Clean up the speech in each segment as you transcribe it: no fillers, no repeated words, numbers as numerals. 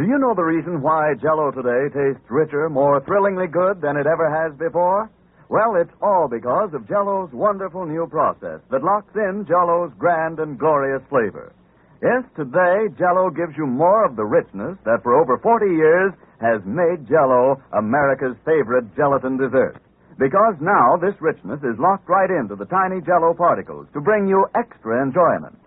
you know the reason why Jell-O today tastes richer, more thrillingly good than it ever has before? Well, it's all because of Jell-O's wonderful new process that locks in Jell-O's grand and glorious flavor. Yes, today, Jell-O gives you more of the richness that for over 40 years has made Jell-O America's favorite gelatin dessert. Because now this richness is locked right into the tiny Jell-O particles to bring you extra enjoyment.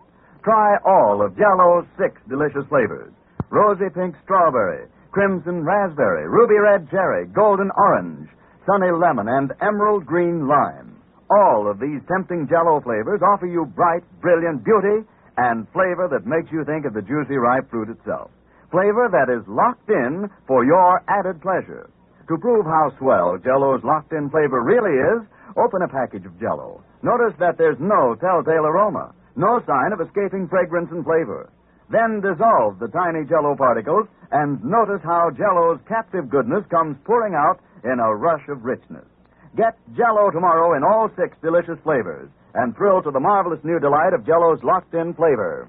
Try all of Jell-O's 6 delicious flavors: rosy pink strawberry, crimson raspberry, ruby red cherry, golden orange, sunny lemon, and emerald green lime. All of these tempting Jell-O flavors offer you bright, brilliant beauty and flavor that makes you think of the juicy, ripe fruit itself. Flavor that is locked in for your added pleasure. To prove how swell Jell-O's locked-in flavor really is, open a package of Jell-O. Notice that there's no telltale aroma, no sign of escaping fragrance and flavor. Then dissolve the tiny Jell-O particles and notice how Jell-O's captive goodness comes pouring out in a rush of richness. Get Jell-O tomorrow in all 6 delicious flavors and thrill to the marvelous new delight of Jell-O's locked-in flavor.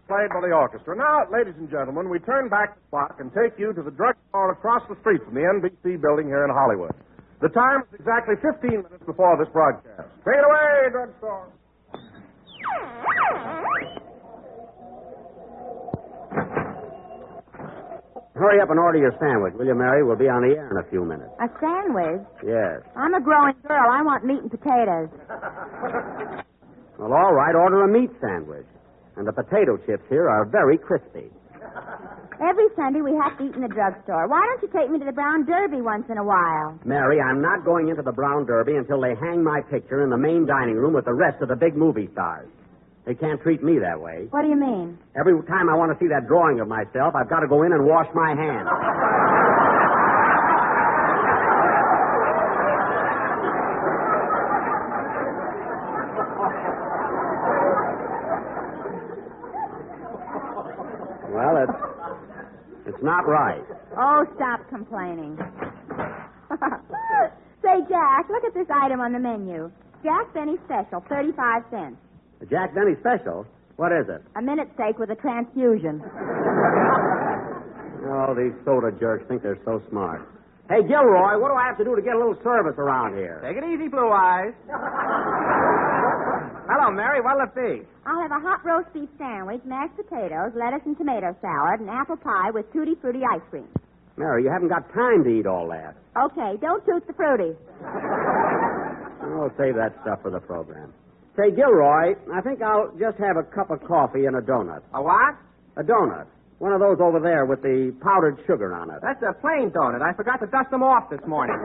Played by the orchestra. Now, ladies and gentlemen, we turn back the clock and take you to the drugstore across the street from the NBC building here in Hollywood. The time is exactly 15 minutes before this broadcast. Take it away, drugstore. Hurry up and order your sandwich, will you, Mary? We'll be on the air in a few minutes. A sandwich? Yes. I'm a growing girl. I want meat and potatoes. Well, all right, order a meat sandwich. And the potato chips here are very crispy. Every Sunday we have to eat in the drugstore. Why don't you take me to the Brown Derby once in a while? Mary, I'm not going into the Brown Derby until they hang my picture in the main dining room with the rest of the big movie stars. They can't treat me that way. What do you mean? Every time I want to see that drawing of myself, I've got to go in and wash my hands. Well, it's not right. Oh, stop complaining. Say, Jack, look at this item on the menu. Jack Benny Special, 35 cents. The Jack Benny Special? What is it? A minute steak with a transfusion. Oh, these soda jerks think they're so smart. Hey, Gilroy, what do I have to do to get a little service around here? Take it easy, Blue Eyes. Hello, Mary. What'll it be? I'll have a hot roast beef sandwich, mashed potatoes, lettuce and tomato salad, and apple pie with tutti frutti ice cream. Mary, you haven't got time to eat all that. Okay, don't toot the fruity. Oh, save that stuff for the program. Say, Gilroy, I think I'll just have a cup of coffee and a donut. A what? A donut. One of those over there with the powdered sugar on it. That's a plain donut. I forgot to dust them off this morning.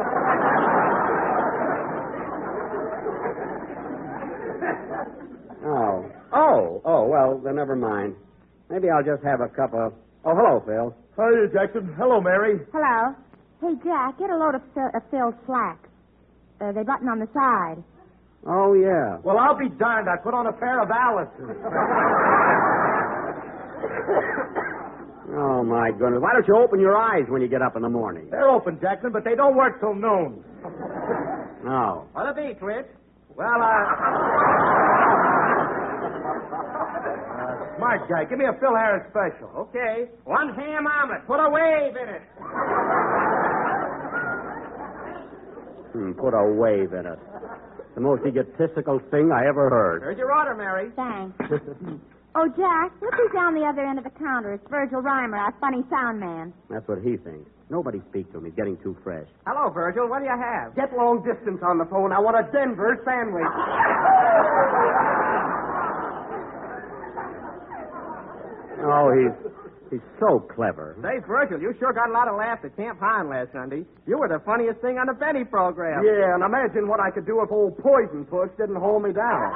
Oh, well, then never mind. Maybe I'll just have a cup of... Oh, hello, Phil. Hi, Jackson. Hello, Mary. Hello. Hey, Jack, get a load of Phil's slacks. They button on the side. Oh, yeah. Well, I'll be darned. I put on a pair of Alice's. Oh, my goodness. Why don't you open your eyes when you get up in the morning? They're open, Jackson, but they don't work till noon. No. What'll it be, Twitch? Well, smart guy. Give me a Phil Harris special. Okay. 1 ham omelet. Put a wave in it. Put a wave in it. The most egotistical thing I ever heard. Here's your order, Mary. Thanks. Oh, Jack, look who's down the other end of the counter. It's Virgil Reimer, our funny sound man. That's what he thinks. Nobody speak to him. He's getting too fresh. Hello, Virgil. What do you have? Get long distance on the phone. I want a Denver sandwich. Oh, he's so clever. Say, Virgil, you sure got a lot of laughs at Camp Hahn last Sunday. You were the funniest thing on the Benny program. Yeah, and imagine what I could do if old Poison Puss didn't hold me down.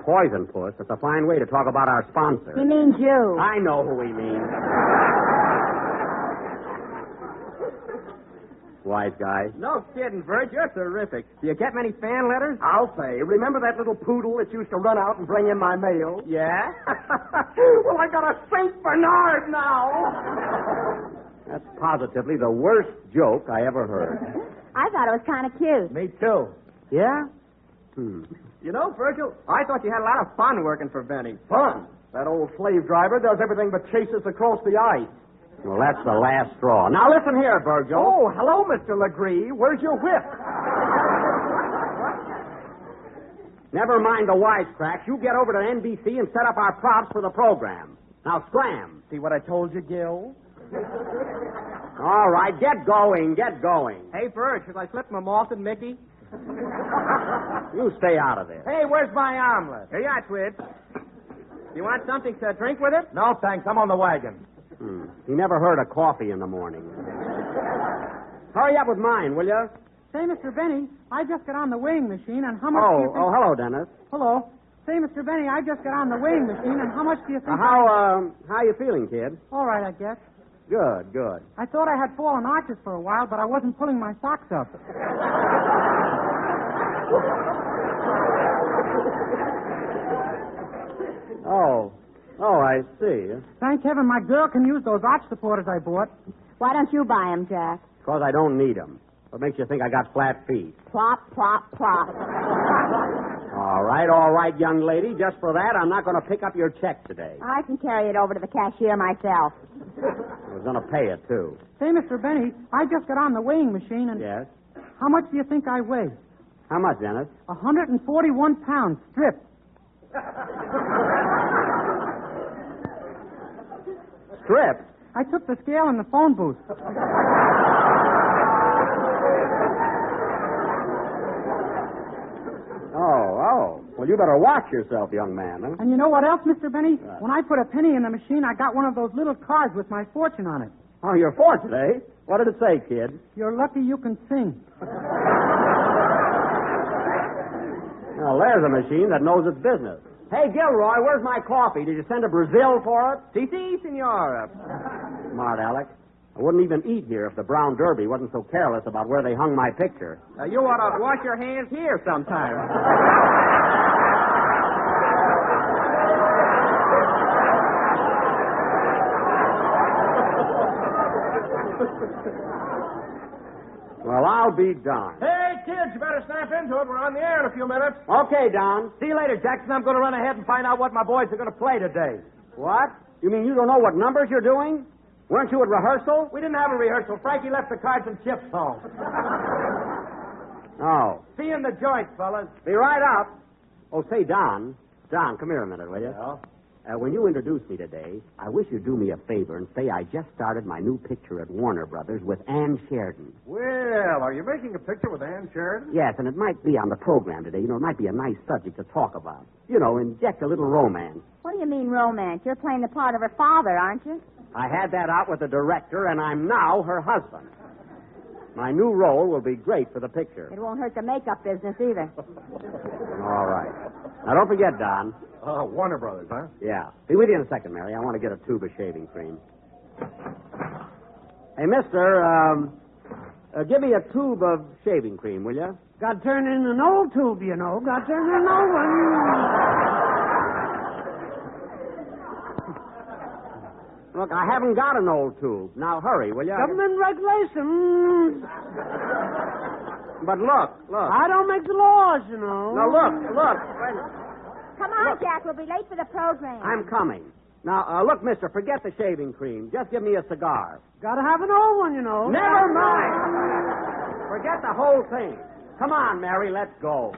Poison Puss. That's a fine way to talk about our sponsor. He means you. I know who he means. wise guy. No kidding, Bert. You're terrific. Do you get many fan letters? I'll say. Remember that little poodle that used to run out and bring in my mail? Yeah? Well, I got a St. Bernard now. That's positively the worst joke I ever heard. I thought it was kind of cute. Me too. Yeah? You know, Virgil, I thought you had a lot of fun working for Benny. Fun. That old slave driver does everything but chase us across the ice. Well, that's the last straw. Now, listen here, Virgil. Oh, hello, Mr. Legree. Where's your whip? Never mind the wisecracks. You get over to NBC and set up our props for the program. Now, scram. See what I told you, Gil? All right, get going, get going. Hey, Bert, should I slip my malted Mickey? You stay out of this. Hey, where's my omelet? Here you are, Twitch. You want something to drink with it? No, thanks. I'm on the wagon. He never heard of coffee in the morning. Hurry up with mine, will you? Say, Mr. Benny, I just got on the weighing machine, and how much do you think... Oh, hello, Dennis. Hello. Say, Mr. Benny, I just got on the weighing machine, and how much do you think... How you feeling, kid? All right, I guess. Good, good. I thought I had fallen arches for a while, but I wasn't pulling my socks up. Oh, I see. Thank heaven my girl can use those arch supporters I bought. Why don't you buy 'em, Jack? Because I don't need them. What makes you think I got flat feet? Plop, plop, plop. All right, young lady. Just for that, I'm not going to pick up your check today. I can carry it over to the cashier myself. I was going to pay it, too. Say, Mr. Benny, I just got on the weighing machine, and... Yes? How much do you think I weigh? How much, Dennis? 141 pounds, stripped. Stripped? I took the scale in the phone booth. Oh. Well, you better watch yourself, young man, huh? And you know what else, Mr. Benny? When I put a penny in the machine, I got one of those little cards with my fortune on it. Oh, your fortune, eh? What did it say, kid? You're lucky you can sing. Well, there's a machine that knows its business. Hey, Gilroy, where's my coffee? Did you send to Brazil for it? Si, senora. Smart Alex. I wouldn't even eat here if the Brown Derby wasn't so careless about where they hung my picture. You ought to wash your hands here sometime. Well, I'll be darned. Hey, kids, you better snap into it. We're on the air in a few minutes. Okay, Don. See you later, Jackson. I'm going to run ahead and find out what my boys are going to play today. What? You mean you don't know what numbers you're doing? Weren't you at rehearsal? We didn't have a rehearsal. Frankie left the cards and chips home. Oh. See you in the joint, fellas. Be right up. Oh, say, Don. Don, come here a minute, will you? Yeah? When you introduce me today, I wish you'd do me a favor and say I just started my new picture at Warner Brothers with Ann Sheridan. Well, are you making a picture with Ann Sheridan? Yes, and it might be on the program today. You know, it might be a nice subject to talk about. You know, inject a little romance. What do you mean romance? You're playing the part of her father, aren't you? I had that out with the director, and I'm now her husband. My new role will be great for the picture. It won't hurt the makeup business either. All right. Now, don't forget, Don. Warner Brothers, huh? Yeah. Be with you in a second, Mary. I want to get a tube of shaving cream. Hey, mister, give me a tube of shaving cream, will you? Got turned in an old tube, you know. Got turned in an old one. Look, I haven't got an old tube. Now, hurry, will you? Government regulations. But look. I don't make the laws, you know. Now, look. Wait a minute. Come on, Jack. We'll be late for the program. I'm coming. Now, look, mister, forget the shaving cream. Just give me a cigar. Gotta have an old one, you know. Never mind. Forget the whole thing. Come on, Mary, let's go.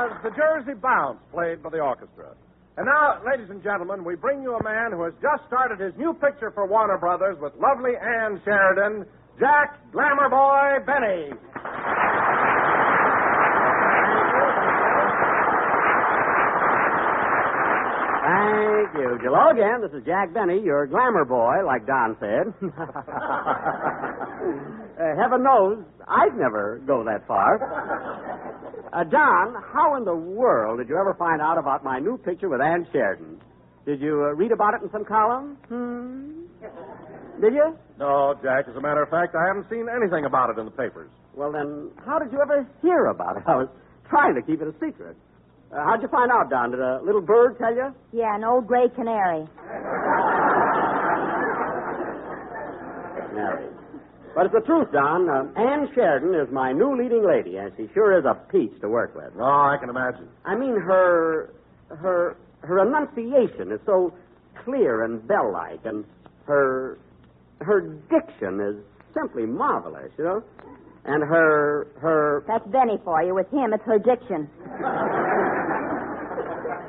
was The Jersey Bounce, played by the orchestra. And now, ladies and gentlemen, we bring you a man who has just started his new picture for Warner Brothers with lovely Ann Sheridan, Jack Glamour Boy Benny. Thank you. Hello again. This is Jack Benny, your glamour boy, like Don said. Heaven knows I'd never go that far. Don, how in the world did you ever find out about my new picture with Ann Sheridan? Did you read about it in some column? Did you? No, Jack. As a matter of fact, I haven't seen anything about it in the papers. Well, then, how did you ever hear about it? I was trying to keep it a secret. How'd you find out, Don? Did a little bird tell you? Yeah, an old gray canary. Canary. But it's the truth, Don. Ann Sheridan is my new leading lady, and she sure is a peach to work with. Oh, I can imagine. I mean, her enunciation is so clear and bell-like, and her diction is simply marvelous, you know? And her... That's Benny for you. With him, it's her diction.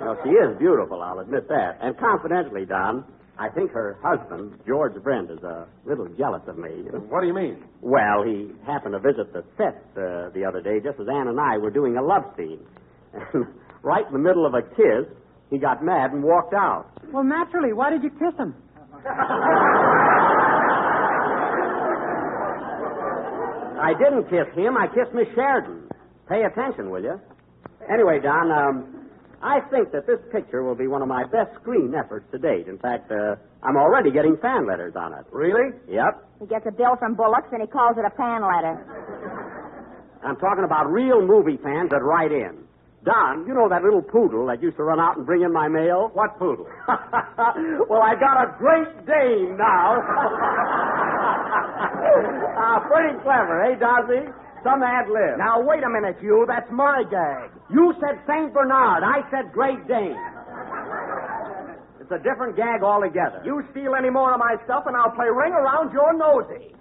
Well, she is beautiful, I'll admit that. And confidentially, Don, I think her husband, George Brent, is a little jealous of me. You know? What do you mean? Well, he happened to visit the set the other day just as Ann and I were doing a love scene. And right in the middle of a kiss, he got mad and walked out. Well, naturally. Why did you kiss him? I didn't kiss him. I kissed Miss Sheridan. Pay attention, will you? Anyway, Don, I think that this picture will be one of my best screen efforts to date. In fact, I'm already getting fan letters on it. Really? Yep. He gets a bill from Bullock's and he calls it a fan letter. I'm talking about real movie fans that write in. Don, you know that little poodle that used to run out and bring in my mail? What poodle? Well, I got a Great Dane now. Pretty clever, eh, Dossie? Some ad lib. Now, wait a minute, you. That's my gag. You said St. Bernard. I said Great Dane. It's a different gag altogether. You steal any more of my stuff, and I'll play ring around your nosy.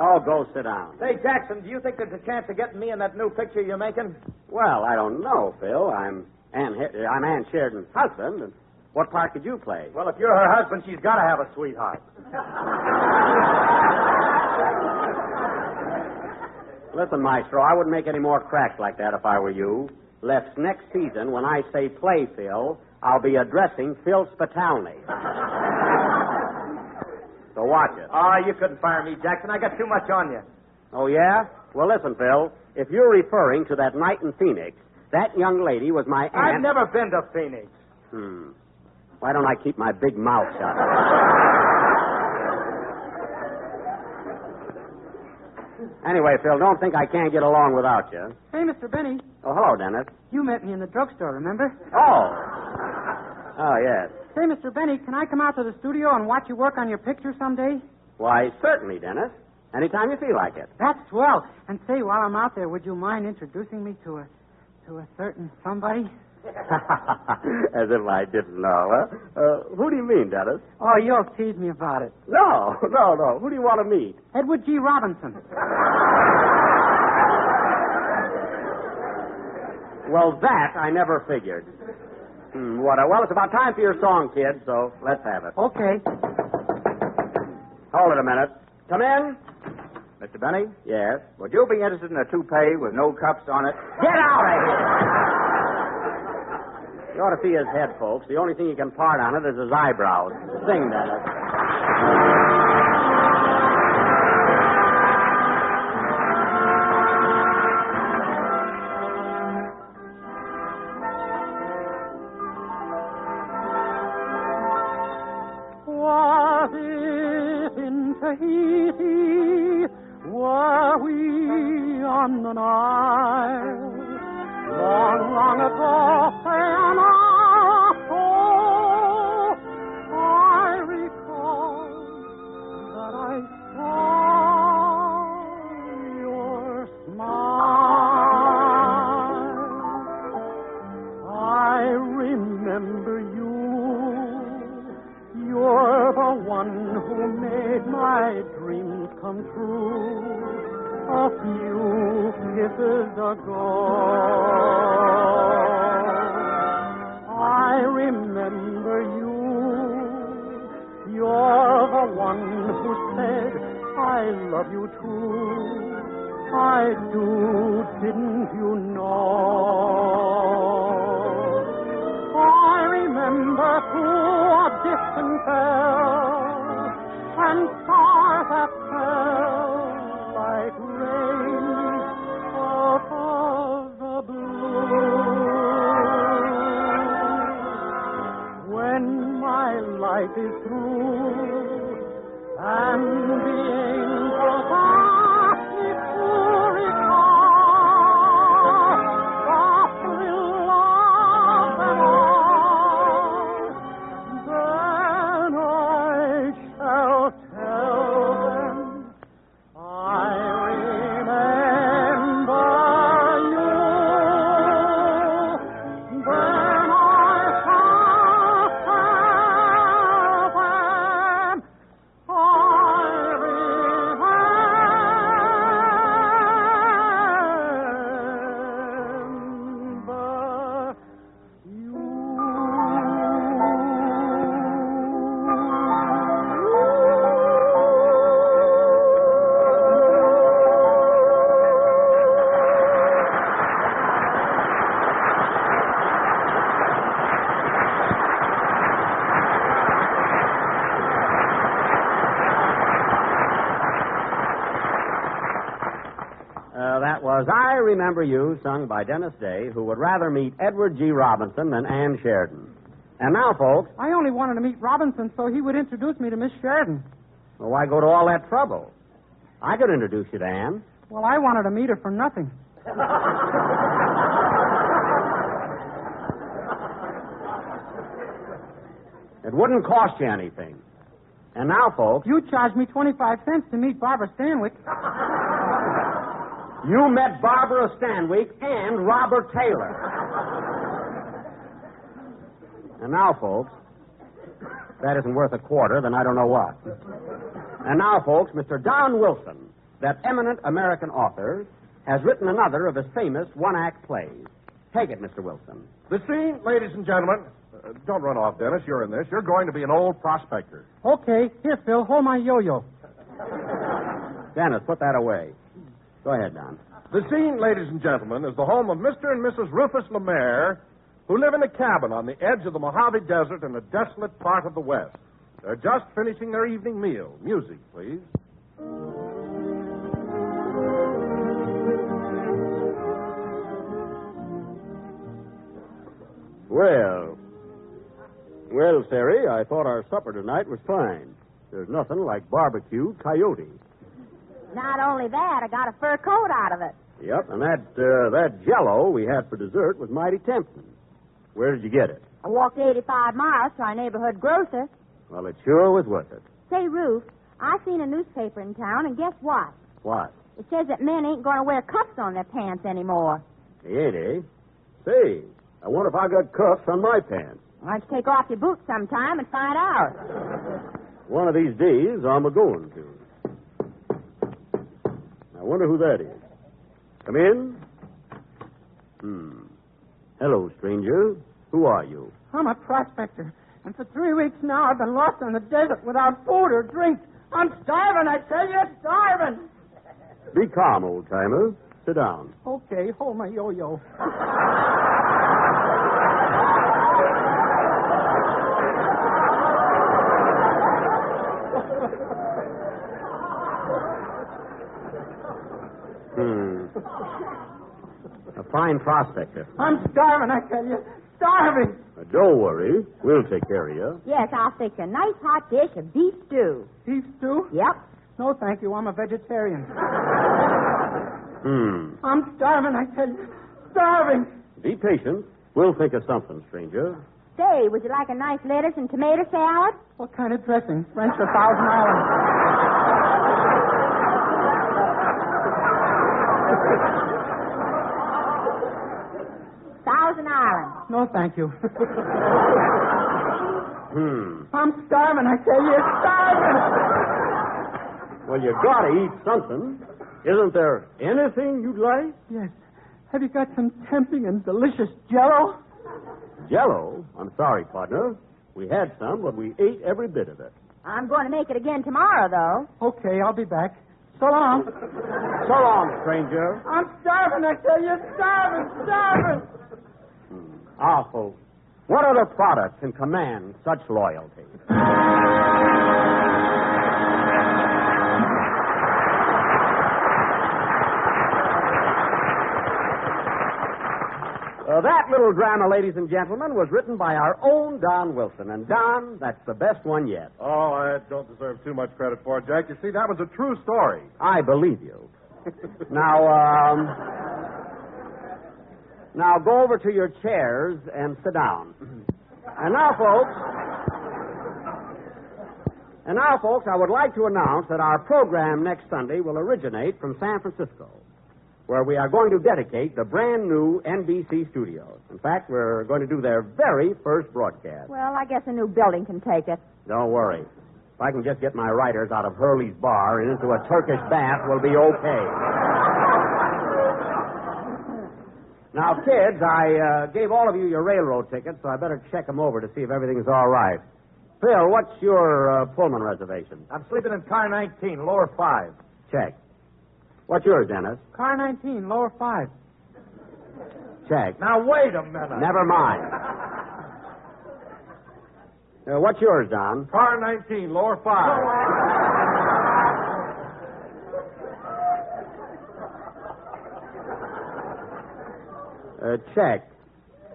Oh, go sit down. Say, Jackson, do you think there's a chance of getting me in that new picture you're making? Well, I don't know, Phil. I'm Ann Sheridan's husband. And what part could you play? Well, if you're her husband, she's got to have a sweetheart. Listen, Maestro, I wouldn't make any more cracks like that if I were you. Lest next season, when I say play Phil, I'll be addressing Phil Spitalny. So watch it. Oh, you couldn't fire me, Jackson. I got too much on you. Oh, yeah? Well, listen, Phil. If you're referring to that night in Phoenix, that young lady was my aunt. I've never been to Phoenix. Why don't I keep my big mouth shut? Anyway, Phil, don't think I can't get along without you. Hey, Mr. Benny. Oh, hello, Dennis. You met me in the drugstore, remember? Oh, yes. Say, Mr. Benny, can I come out to the studio and watch you work on your picture someday? Why, certainly, Dennis. Anytime you feel like it. That's swell. And say, while I'm out there, would you mind introducing me to a certain somebody? As if I didn't know, huh? Who do you mean, Dennis? Oh, you'll tease me about it. No. Who do you want to meet? Edward G. Robinson. Well, that I never figured. Well, it's about time for your song, kid, so let's have it. Okay. Hold it a minute. Come in. Mr. Benny? Yes? Would you be interested in a toupee with no cups on it? Get out of here! You ought to see his head, folks. The only thing he can part on it is his eyebrows. Sing, Dennis. Was it in Tahiti? Were we on the Nile? Long, long ago, an hour ago, I recall that I saw your smile. I remember you. You're the one who made my dreams come true. A a few kisses ago. I remember you. You're the one who said, I love you too. I do, didn't you know? I remember through a distant bell and stars that fell like rain out of the blue. When my life is through and the angels ask me to recall the thrill of them all, then I shall tell them I remember you. Then I shall tell them I remember That was I Remember You, sung by Dennis Day, who would rather meet Edward G. Robinson than Ann Sheridan. And now, folks, I only wanted to meet Robinson so he would introduce me to Miss Sheridan. well, why go to all that trouble? I could introduce you to Ann. Well, I wanted to meet her for nothing. It wouldn't cost you anything. And now, folks, You charged me 25 cents to meet Barbara Stanwyck. you met Barbara Stanwyck and Robert Taylor. And now, folks, if that isn't worth a quarter, then I don't know what. And now, folks, Mr. Don Wilson, that eminent American author, has written another of his famous one-act plays. Take it, Mr. Wilson. The scene, ladies and gentlemen. Don't run off, Dennis. You're in this. You're going to be an old prospector. Okay, here, Phil, hold my yo-yo. Dennis, put that away. Go ahead, Don. The scene, ladies and gentlemen, is the home of Mr. and Mrs. Rufus Lemaire, who live in a cabin on the edge of the Mojave Desert in a desolate part of the West. They're just finishing their evening meal. Music, please. Well, Sari, I thought our supper tonight was fine. There's nothing like barbecued coyote. Not only that, I got a fur coat out of it. Yep, and that Jell-O we had for dessert was mighty tempting. Where did you get it? I walked 85 miles to our neighborhood grocer. Well, it sure was worth it. Say, Ruth, I seen a newspaper in town, and guess what? What? It says that men ain't going to wear cuffs on their pants anymore. They ain't, eh? Say, I wonder if I got cuffs on my pants. Why don't you take off your boots sometime and find out? One of these days, I'm a-going to. I wonder who that is. Come in. Hello, stranger. Who are you? I'm a prospector, and for 3 weeks now I've been lost in the desert without food or drink. I'm starving, I tell you, starving. Be calm, old-timer. Sit down. Okay, hold my yo-yo. A fine prospector. I'm starving, I tell you. Starving. Don't worry. We'll take care of you. Yes, I'll fix a nice hot dish of beef stew. Beef stew? Yep. No, thank you. I'm a vegetarian. I'm starving, I tell you. Starving. Be patient. We'll think of something, stranger. Say, would you like a nice lettuce and tomato salad? What kind of dressing? French or Thousand Island? Thousand Island. No, thank you. I'm starving, I tell you. Starving. Well, you gotta eat something. Isn't there anything you'd like? Yes. Have you got some tempting and delicious Jell-O? Jell-O? I'm sorry, partner. We had some, but we ate every bit of it. I'm going to make it again tomorrow, though. Okay, I'll be back. So long. So long, stranger. I'm starving, I tell you. Starving. Ah, folks, what other products can command such loyalty? That little drama, ladies and gentlemen, was written by our own Don Wilson. And, Don, that's the best one yet. Oh, I don't deserve too much credit for it, Jack. You see, that was a true story. I believe you. Now go over to your chairs and sit down. And now, folks, I would like to announce that our program next Sunday will originate from San Francisco, where we are going to dedicate the brand new NBC studios. In fact, we're going to do their very first broadcast. Well, I guess a new building can take it. Don't worry. If I can just get my writers out of Hurley's bar and into a Turkish bath, we'll be okay. Now, kids, I gave all of you your railroad tickets, so I better check them over to see if everything's all right. Phil, what's your Pullman reservation? I'm sleeping in car 19, lower 5. Check. What's yours, Dennis? Car 19, lower 5. Check. Now, wait a minute. Never mind. What's yours, Don? Car 19, lower 5. Check.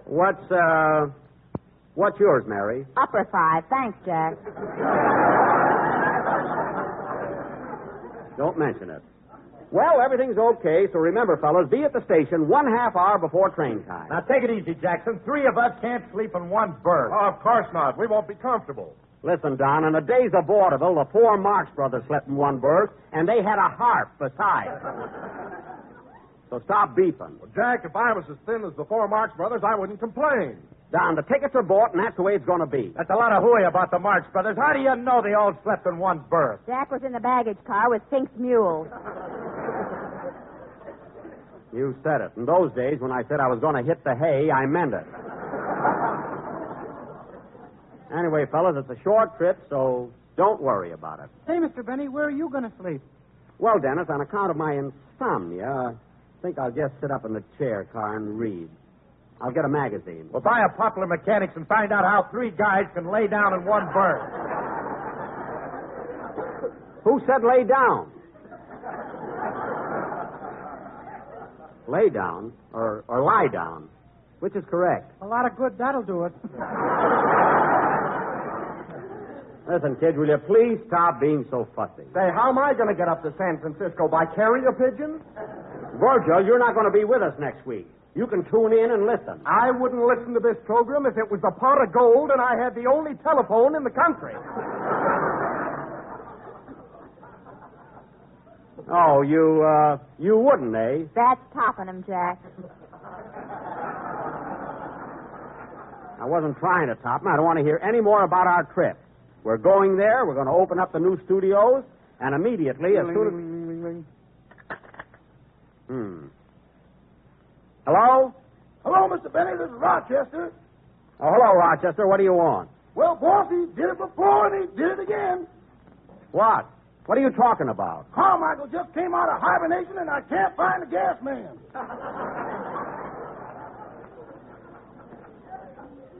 What's yours, Mary? Upper 5. Thanks, Jack. Don't mention it. Well, everything's okay, so remember, fellas, be at the station 1/2 hour before train time. Now, take it easy, Jackson. 3 of us can't sleep in one berth. Oh, of course not. We won't be comfortable. Listen, Don, in the days of vaudeville, the 4 Marx brothers slept in one berth, and they had a harp besides. So stop beefing. Well, Jack, if I was as thin as the 4 Marx brothers, I wouldn't complain. Don, the tickets are bought, and that's the way it's going to be. That's a lot of hooey about the Marx brothers. How do you know they all slept in one berth? Jack was in the baggage car with Fink's mules. You said it. In those days, when I said I was going to hit the hay, I meant it. Anyway, fellas, it's a short trip, so don't worry about it. Hey, Mr. Benny, where are you going to sleep? Well, Dennis, on account of my insomnia, I think I'll just sit up in the chair car and read. I'll get a magazine. Well, buy a Popular Mechanics and find out how 3 guys can lay down in one berth. Who said lay down? Lay down or lie down? Which is correct? A lot of good that'll do it. Listen, kid, will you please stop being so fussy? Say, how am I going to get up to San Francisco? By carrier pigeon? Virgil, you're not going to be with us next week. You can tune in and listen. I wouldn't listen to this program if it was a pot of gold and I had the only telephone in the country. Oh, you wouldn't, eh? That's topping him, Jack. I wasn't trying to top him. I don't want to hear any more about our trip. We're going there. We're going to open up the new studios, and immediately, as soon as... Hello? Hello, Mr. Benny. This is Rochester. Oh, hello, Rochester. What do you want? Well, boss, he did it before and he did it again. What? What are you talking about? Carmichael just came out of hibernation and I can't find the gas man.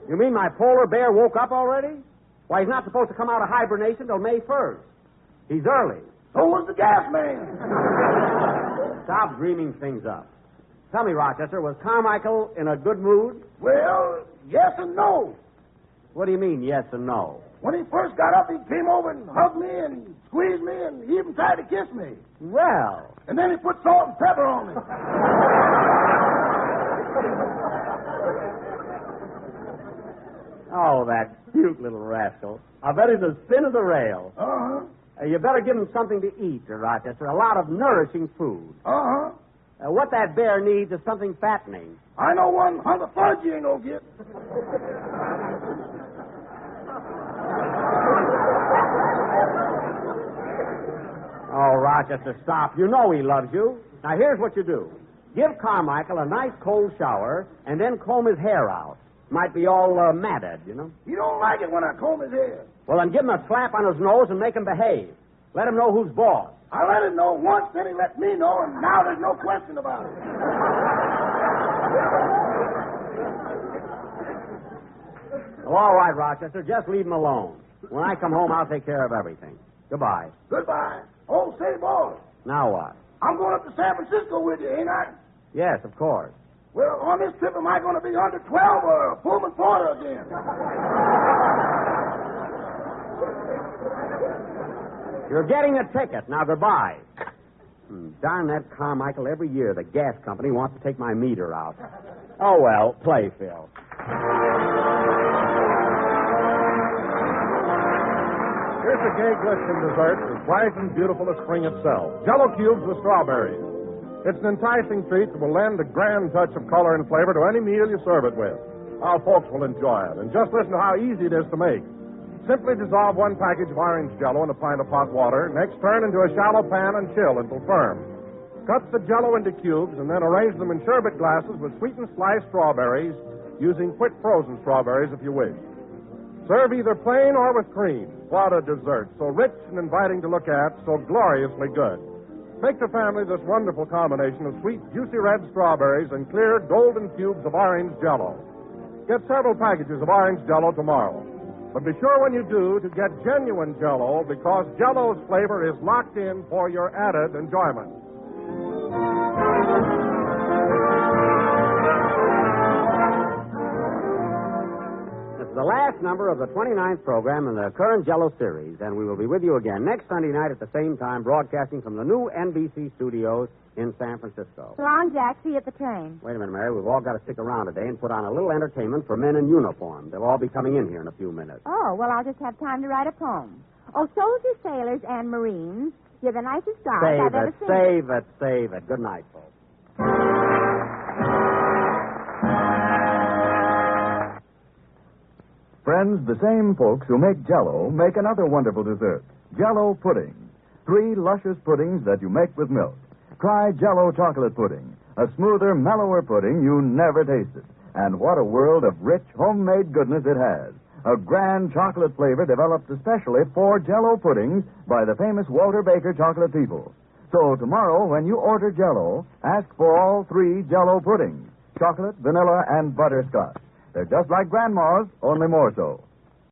You mean my polar bear woke up already? Why, he's not supposed to come out of hibernation till May 1st. He's early. So was the gas man. Stop dreaming things up. Tell me, Rochester, was Carmichael in a good mood? Well, yes and no. What do you mean, yes and no? When he first got up, he came over and hugged me and squeezed me and he even tried to kiss me. Well. And then he put salt and pepper on me. Oh, that cute little rascal. I bet he's as thin as a rail. Uh-huh. You better give him something to eat, Rochester. A lot of nourishing food. Uh-huh. What that bear needs is something fattening. I know one hunk of fudge you ain't gonna get. Oh, Rochester, stop. You know he loves you. Now, here's what you do. Give Carmichael a nice cold shower and then comb his hair out. Might be all matted, you know. He don't like it when I comb his hair. Well, then give him a slap on his nose and make him behave. Let him know who's boss. I let him know once, then he let me know, and now there's no question about it. Well, all right, Rochester. Just leave him alone. When I come home, I'll take care of everything. Goodbye. Goodbye. Oh, say, boy, Now what? I'm going up to San Francisco with you, ain't I? Yes, of course. Well, on this trip, am I going to be under 12 or a Pullman Porter again? You're getting a ticket. Now, goodbye. Darn that Carmichael. Every year, the gas company wants to take my meter out. Oh, well, play, Phil. Here's a gay glistening dessert as bright and beautiful as spring itself. Jello cubes with strawberries. It's an enticing treat that will lend a grand touch of color and flavor to any meal you serve it with. Our folks will enjoy it. And just listen to how easy it is to make. Simply dissolve one package of orange Jello in a pint of hot water. Next, turn into a shallow pan and chill until firm. Cut the Jello into cubes and then arrange them in sherbet glasses with sweetened sliced strawberries, using quick frozen strawberries if you wish. Serve either plain or with cream. What a dessert. So rich and inviting to look at, so gloriously good. Make the family this wonderful combination of sweet, juicy red strawberries and clear, golden cubes of orange Jello. Get several packages of orange Jello tomorrow. But be sure when you do to get genuine Jello, because Jello's flavor is locked in for your added enjoyment. This is the last number of the 29th program in the current Jello series, and we will be with you again next Sunday night at the same time, broadcasting from the new NBC studios in San Francisco. So long, Jack. See you at the train. Wait a minute, Mary. We've all got to stick around today and put on a little entertainment for men in uniform. They'll all be coming in here in a few minutes. Oh, well, I'll just have time to write a poem. Oh, soldiers, sailors, and Marines, you're the nicest guys I've ever seen. Save it. Good night, folks. Friends, the same folks who make Jello make another wonderful dessert, Jello pudding. 3 luscious puddings that you make with milk. Try Jello chocolate pudding, a smoother, mellower pudding you never tasted. And what a world of rich, homemade goodness it has. A grand chocolate flavor developed especially for Jello puddings by the famous Walter Baker chocolate people. So tomorrow, when you order Jello, ask for all 3 Jello puddings, chocolate, vanilla, and butterscotch. They're just like Grandma's, only more so.